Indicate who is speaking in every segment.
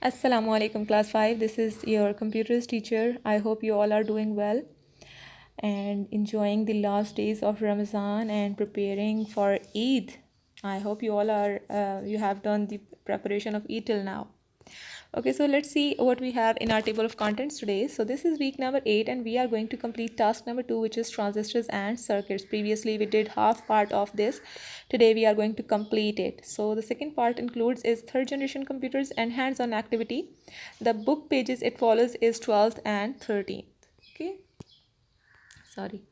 Speaker 1: Assalamu alaikum class 5. This is your computers teacher. I hope you all are doing well and enjoying the last days of Ramadan and preparing for Eid. I hope you all are you have done the preparation of Eid till now. Okay, so let's see what we have in our table of contents today. So this is week number 8 and we are going to complete task number 2, which is transistors and circuits. Previously we did half part of this. Today we are going to complete it. So the second part includes is third generation computers and hands-on activity. The book pages it follows is 12th and 13th. Okay, sorry.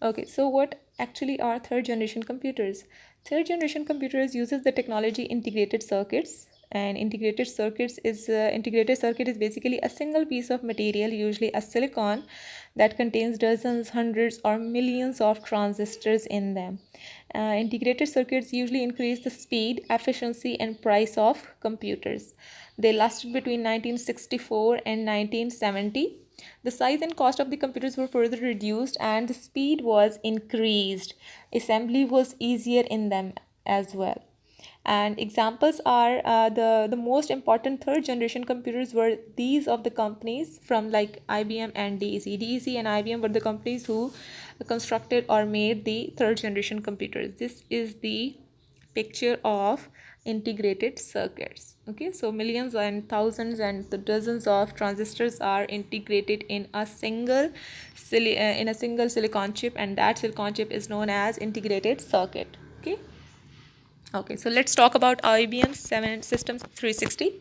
Speaker 1: Okay, so what actually are third generation computers? Third generation computers uses the technology integrated circuits, and integrated circuit is basically a single piece of material, usually a silicon, that contains dozens, hundreds or millions of transistors in them. Integrated circuits usually increase the speed, efficiency and price of computers. They lasted between 1964 and 1970. The size and cost of the computers were further reduced and the speed was increased. Assembly was easier in them as well. And examples are the most important third generation computers were these of the companies from like IBM and DEC. DEC and IBM were the companies who constructed or made the third generation computers. This is the picture of integrated circuits. Okay, so millions and thousands and the dozens of transistors are integrated in a single silicon chip, and that silicon chip is known as integrated circuit. Okay, so let's talk about IBM 7 Systems 360.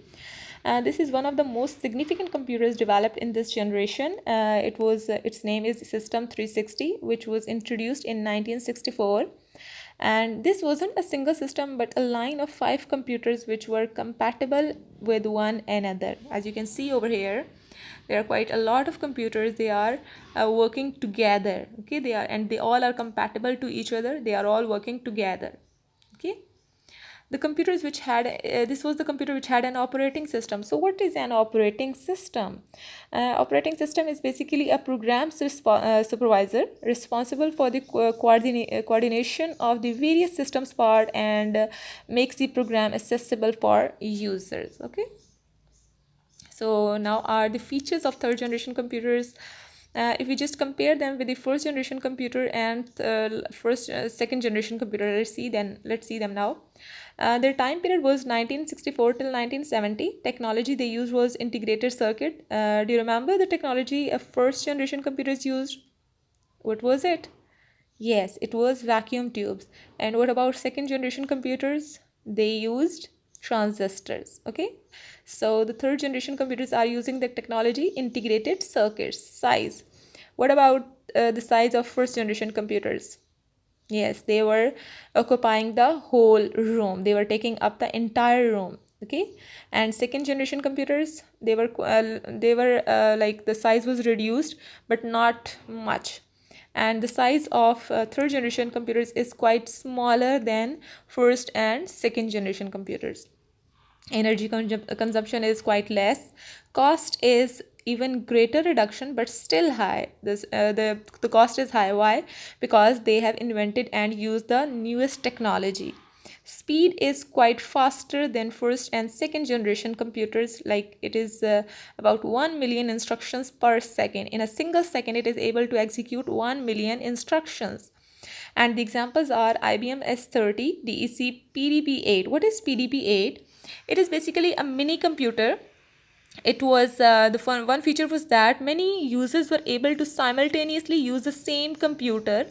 Speaker 1: This is one of the most significant computers developed in this generation. Its name is System 360, which was introduced in 1964. And this wasn't a single system, but a line of 5 computers which were compatible with one another. As you can see over here, there are quite a lot of computers. They are working together. Okay, they all are compatible to each other. They are all working together. Okay, the computers which had this was the computer which had an operating system. So what is an operating system? Operating system is basically a program supervisor responsible for the coordination of the various systems part and makes the program accessible for users. Okay, so now are the features of third generation computers. If we just compare them with the first generation computer and second generation computer, let's see them now. Their time period was 1964 till 1970. Technology they used was integrated circuit. Do you remember the technology a first generation computers used? What was it? Yes, it was vacuum tubes. And what about second generation computers? They used transistors. Okay, so the third generation computers are using the technology integrated circuits. Size. What about the size of first generation computers? Yes, they were occupying the whole room. They were taking up the entire room. Okay, and second generation computers, they were like the size was reduced, but not much. And the size of third generation computers is quite smaller than first and second generation computers. Energy consumption is quite less. Cost is even greater reduction, but still high. The cost is high. Why? Because they have invented and used the newest technology. Speed is quite faster than first and second generation computers. Like it is about 1 million instructions per second. In a single second, it is able to execute 1 million instructions. And the examples are IBM S30, DEC PDP-8. What is PDP-8? It is basically a mini computer. It was one feature was that many users were able to simultaneously use the same computer.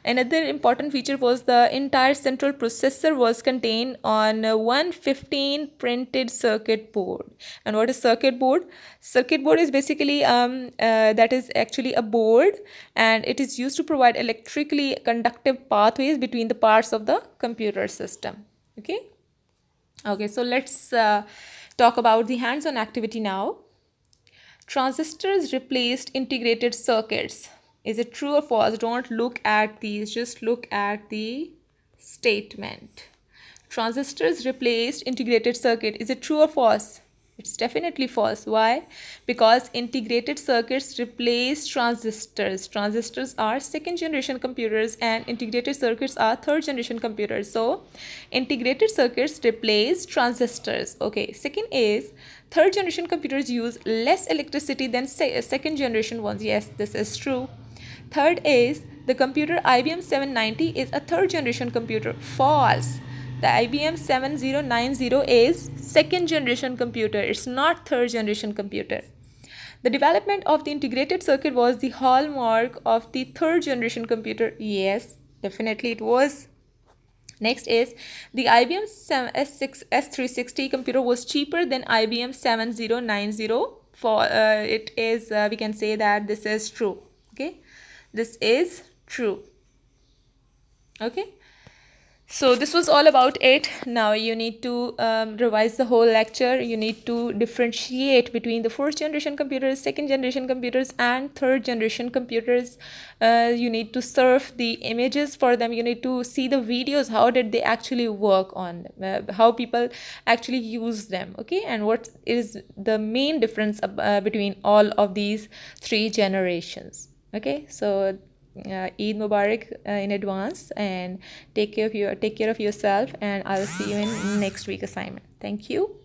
Speaker 1: Another important feature was the entire central processor was contained on one 15 printed circuit board. And what is circuit board? Circuit board is basically that is actually a board, and it is used to provide electrically conductive pathways between the parts of the computer system. Okay, so let's talk about the hands-on activity now. Transistors replaced integrated circuits. Is it true or false? Don't look at these, just look at the statement. Transistors replaced integrated circuit. Is it true or false? It's definitely false. Why? Because integrated circuits replace transistors. Transistors are second generation computers and integrated circuits are third generation computers. So integrated circuits replace transistors. Okay. Second is third generation computers use less electricity than second generation ones. Yes, this is true. Third is the computer IBM 790 is a third generation computer. False. The IBM 7090 is second generation computer. It's not third generation computer. The development of the integrated circuit was the hallmark of the third generation computer. Yes, definitely it was. Next is the IBM S6 S360 computer was cheaper than IBM 7090. For it is we can say that this is true. Okay, this is true. Okay, so this was all about it. Now you need to revise the whole lecture. You need to differentiate between the fourth generation computers, second generation computers, and third generation computers. You need to surf the images for them. You need to see the videos. How did they actually work on them? How people actually use them? Okay, and what is the main difference between all of these three generations? Okay, so Eid Mubarak in advance, and take care of yourself, and I'll see you in next week assignment. Thank you.